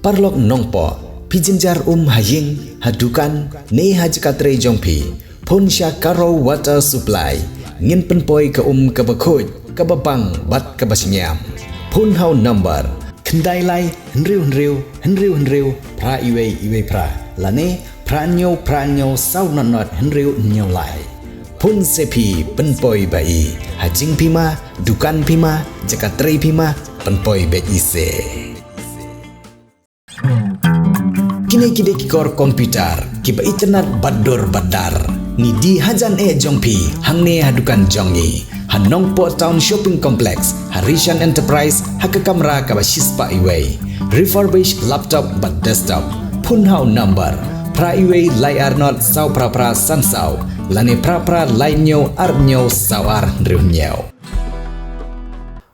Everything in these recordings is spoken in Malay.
parlok nongpo pijinjar haying hadukan ne hajkatre jongpi pon sya karo water supply ngin penpoi ke kebakhoj kababang bat kabasnyam pon hau number kendai lai henriu pra iwe pra lane pranyo sau not henriu nyau lai pun sepi penpoi bai hajing pima dukan pima jakatre pima penpoi bet ise kini kikor komputer kiba internet badar ni di hajan jongpi hangne hadukan jongi hanong po town shopping complex Harishan Enterprise haka kamera kaba shispa iway refurbished laptop but desktop pun hau number pra iway layar not sau pra sansau lane pra lainyo arnyo sawar riunyo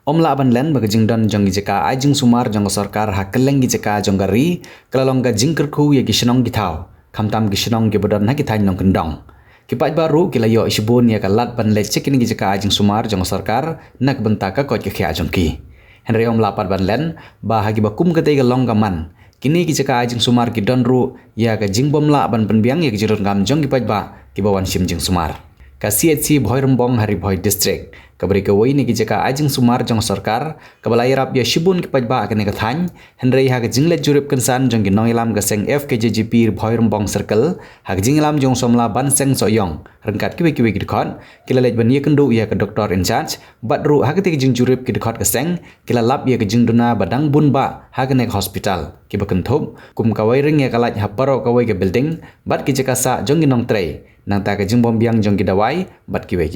Omla ban len baga jingdon jongi jeka ajing sumar jong sarkar hakeleng jeka jonggari kelalong ga jingkerku ya gishnong gitau kamtam gishnong gibodon na gitai nong kendong kipat baru kilayo isbun ya kalat ban le cekin jeka ajing sumar jong sarkar nak bentaka kot ke ajongki Henry omla pat ban len bahagi bakum kete galong gaman kini jeka ajing sumar gidon ru ya ga jingbomla ban penbiang ya gijiron gam jong kipat ba kibawan sim jing sumar ka CHC Bhoirembong Hari Bhoi District kabri ka wai ni jeka ajing sumar jong sarkar kabalai rap ya shibun kipajba kene kathany henrei ha ka jingle jurip kansan jong gi noilam ga seng FKJGP Bhoirembong Circle ha ka jinglam jong somla ban seng soyong rangkat kiwe ki khot kilalej ban ye kendu ya ka doctor in charge badru ha ka te jing jurip ki khot ka seng kilalap ya ka jingduna badang bunba ha ka nek hospital ki bakenthop kum ka wai ring ya kalaj ha paro ka wai ka building bat ki jeka sa jong gi nong trei nang ta ka jingbom biang jong gi dawai bat kiwe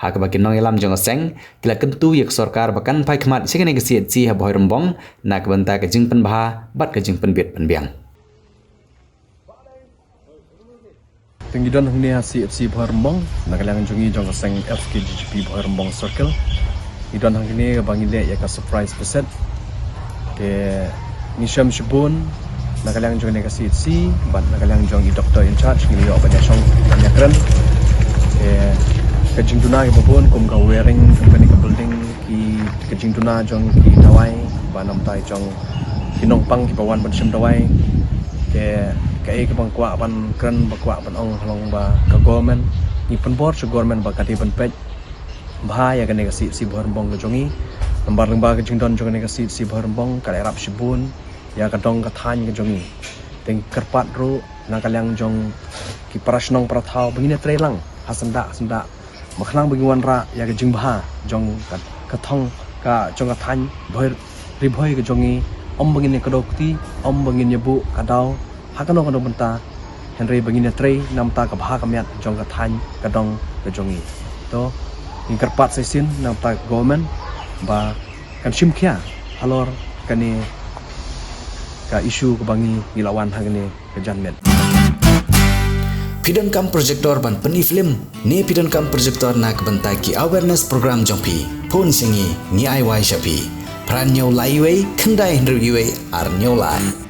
hak bagi nong elam jong seng kila kentu yak sarkar bakan pai khmat sekene ke CHC ha Bhoirembong nak banta ke jing penbha bat ke jing penbiet penbiang Tenggidon hungni ha CHC Bhoirembong nak lang jongi jong seng FKJGP Bhoirembong Circle idon hangni bangi le yak surprise peset ke nisham shibun nak lang jong ne ke CHC bat nak lang jong i doctor in charge ni yo banyak song banyak keren kajing tuna ke babon kum ka wearing company ka building ki kajing tuna jong ki dawai banam tai jong kinong pang ki bawan ban sim dawai ke ke bang kwa ban kran ba kwa ban ong halong ba ka government ni penbor se government ba kati ban pej bahaya ka ne ka si Bhoirembong ka jongi lembar lembar kajing don jong ne ka si Bhoirembong ka rap sibun ya ka dong ka thany ka jongi teng kerpat ru nakalang jong ki prasnong prathau bangine trelang hasanda makhnang bagi ra ya ke jingbha jong ka thong ka jong ka thany bhoi ke jongi om bangin ne kadokti om bangin ne bu kadau hakano kado benta Henry bangin ne trei namta ka bha kamyat jong ka thany kadong ke jongi to ingkerpat sesin namta government ba kan simkhya halor kani ka isu ke bangi gilawan hagane ke janmet Pidon kam projector ban peni film ni pidon kam projector nak bentaki awareness program jongpi pon singi ni ai wai shapi pranyo laiwe kendai henriwe arnyo lai